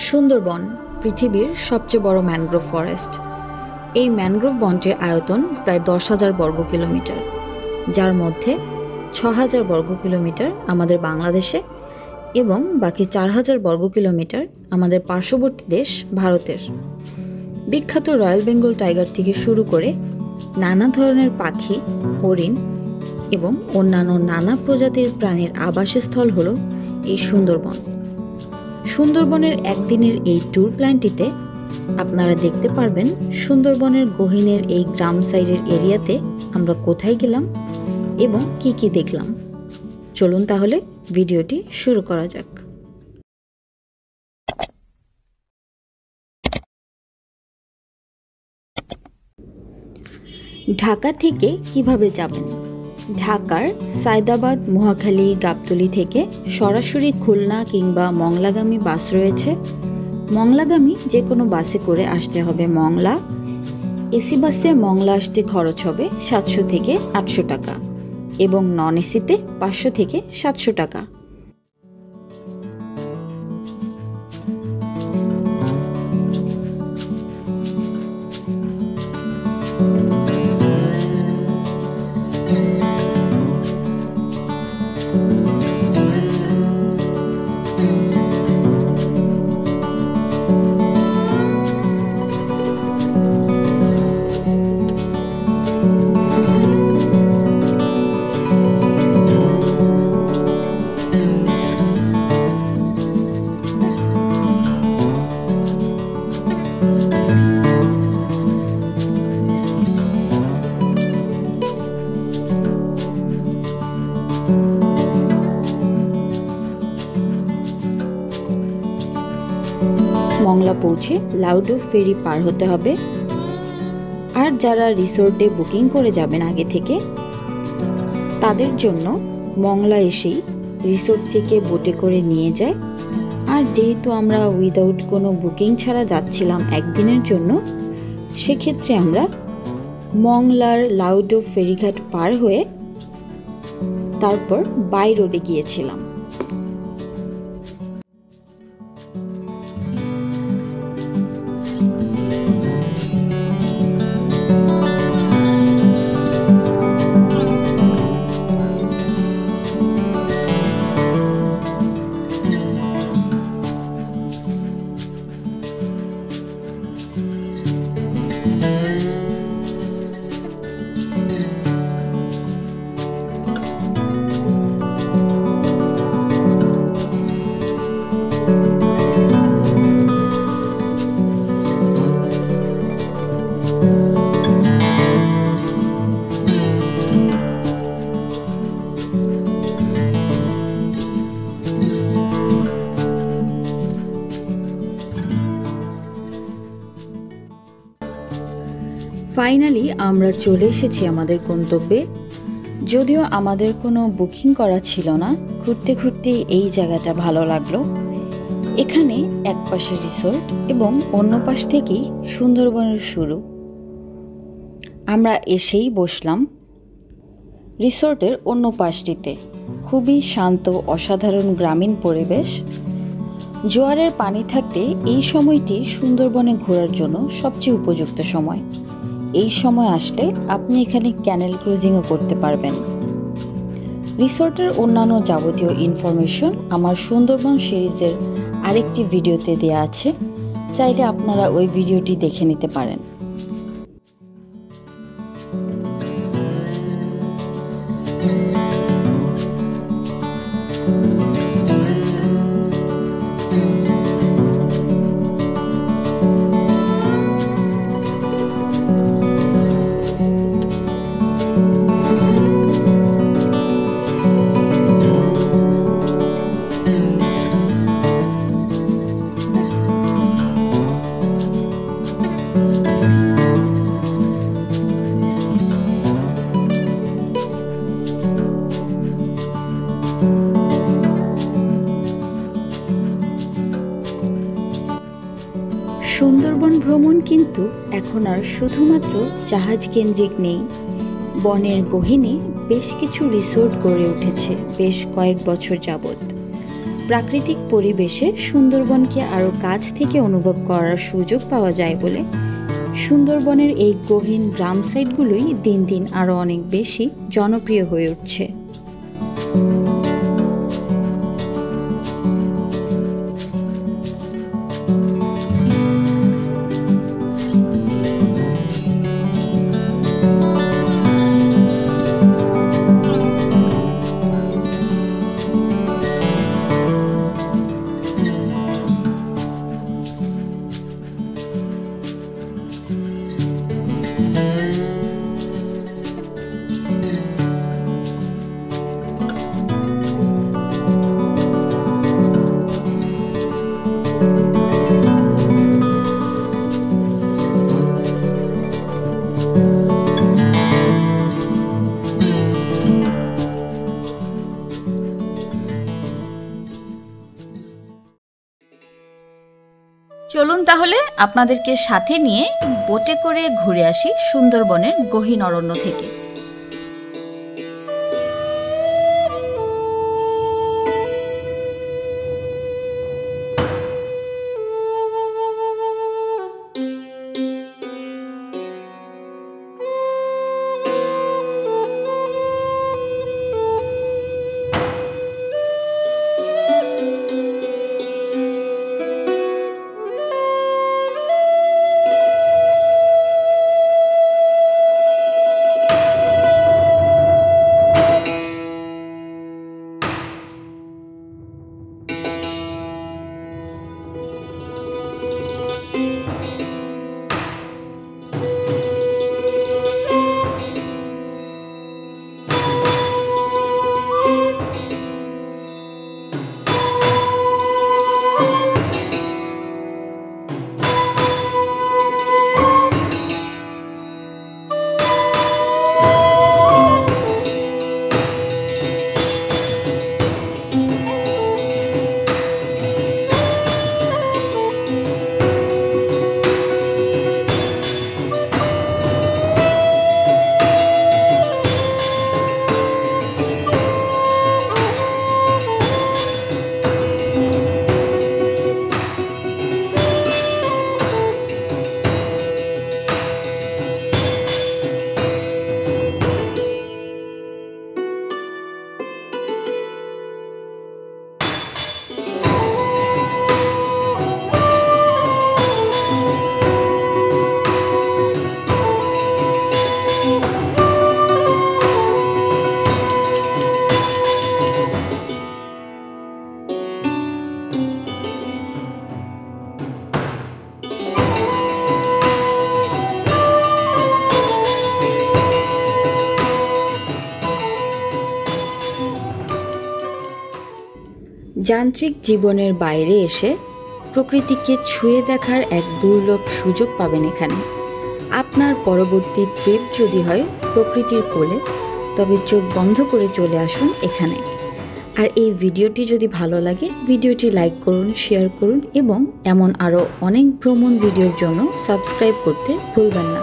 সুন্দরবন পৃথিবীর সবচেয়ে বড় ম্যানগ্রোভ ফরেস্ট। এই ম্যানগ্রোভ বনটির আয়তন প্রায় 10,000 বর্গ কিলোমিটার, যার মধ্যে 6,000 বর্গ কিলোমিটার আমাদের বাংলাদেশে এবং বাকি 4,000 বর্গ কিলোমিটার আমাদের পার্শ্ববর্তী দেশ ভারতের। বিখ্যাত রয়্যাল বেঙ্গল টাইগার থেকে শুরু করে নানা ধরনের পাখি, হরিণ এবং অন্যান্য নানা প্রজাতির প্রাণীর আবাসস্থল হল এই সুন্দরবন। সুন্দরবনের একদিনের এই ট্যুর প্ল্যানটিতে আপনারা দেখতে পারবেন সুন্দরবনের গহীনের এই গ্রাম সাইডের এরিয়াতে আমরা কোথায় গেলাম এবং কি কি দেখলাম। চলুন তাহলে ভিডিওটি শুরু করা যাক। ঢাকা থেকে কিভাবে যাবেন? ঢাকার সায়দাবাদ, মহাখালী, গাবতলী থেকে সরাসরি খুলনা কিংবা মংলাগামী বাস রয়েছে। মংলাগামী যে কোনো বাসে করে আসতে হবে মংলা। এসি বাসে মংলা আসতে খরচ হবে 700 থেকে 800 টাকা এবং নন এসিতে 500 থেকে 700 টাকা। মংলা পৌঁছে লাউডুব ফেরি পার হতে হবে। আর যারা রিসোর্টে বুকিং করে যাবেন আগে থেকে, তাদের জন্য মংলা এসেই রিসোর্ট থেকে বোটে করে নিয়ে যায়। আর যেহেতু আমরা উইদাউট কোনো বুকিং ছাড়া যাচ্ছিলাম একদিনের জন্য, সেক্ষেত্রে আমরা মংলার লাউডুব ফেরিঘাট পার হয়ে তারপর বাই রোডে গিয়েছিলাম। ফাইনালি আমরা চলে এসেছি আমাদের গন্তব্যে। যদিও আমাদের কোনো বুকিং করা ছিল না, ঘুরতে ঘুরতে এই জায়গাটা ভালো লাগলো। এখানে এক পাশে রিসোর্ট এবং অন্য পাশ থেকেই সুন্দরবনের শুরু। আমরা এসেই বসলাম রিসোর্টের অন্য পাশটিতে। খুবই শান্ত, অসাধারণ গ্রামীণ পরিবেশ। জোয়ারের পানি থাকতে এই সময়টি সুন্দরবনে ঘোরার জন্য সবচেয়ে উপযুক্ত সময়। এই সময় আসলে আপনি এখানে ক্যানেল ক্রুজিংও করতে পারবেন। রিসোর্টের অন্যান্য যাবতীয় ইনফরমেশন আমার সুন্দরবন সিরিজের আরেকটি ভিডিওতে দেওয়া আছে, চাইলে আপনারা ওই ভিডিওটি দেখে নিতে পারেন। সুন্দরবন ভ্রমণ কিন্তু এখন আর শুধুমাত্র জাহাজ কেন্দ্রিক নেই। বনের গহীনে বেশ কিছু রিসোর্ট গড়ে উঠেছে বেশ কয়েক বছর যাবৎ। প্রাকৃতিক পরিবেশে সুন্দরবনকে আরও কাছ থেকে অনুভব করার সুযোগ পাওয়া যায় বলে সুন্দরবনের এই গহীন গ্রাম সাইটগুলোই দিন দিন আরও অনেক বেশি জনপ্রিয় হয়ে উঠছে। চলুন তাহলে আপনাদেরকে সাথে নিয়ে বোটে করে ঘুরে আসি সুন্দরবনের গহীন অরণ্য থেকে। যান্ত্রিক জীবনের বাইরে এসে প্রকৃতিকে ছুঁয়ে দেখার এক দুর্লভ সুযোগ পাবেন এখানে। আপনার পরবর্তী ট্রিপ যদি হয় প্রকৃতির কোলে, তবে চোখ বন্ধ করে চলে আসুন এখানে। আর এই ভিডিওটি যদি ভালো লাগে ভিডিওটি লাইক করুন, শেয়ার করুন এবং এমন আরও অনেক ভ্রমণ ভিডিওর জন্য সাবস্ক্রাইব করতে ভুলবেন না।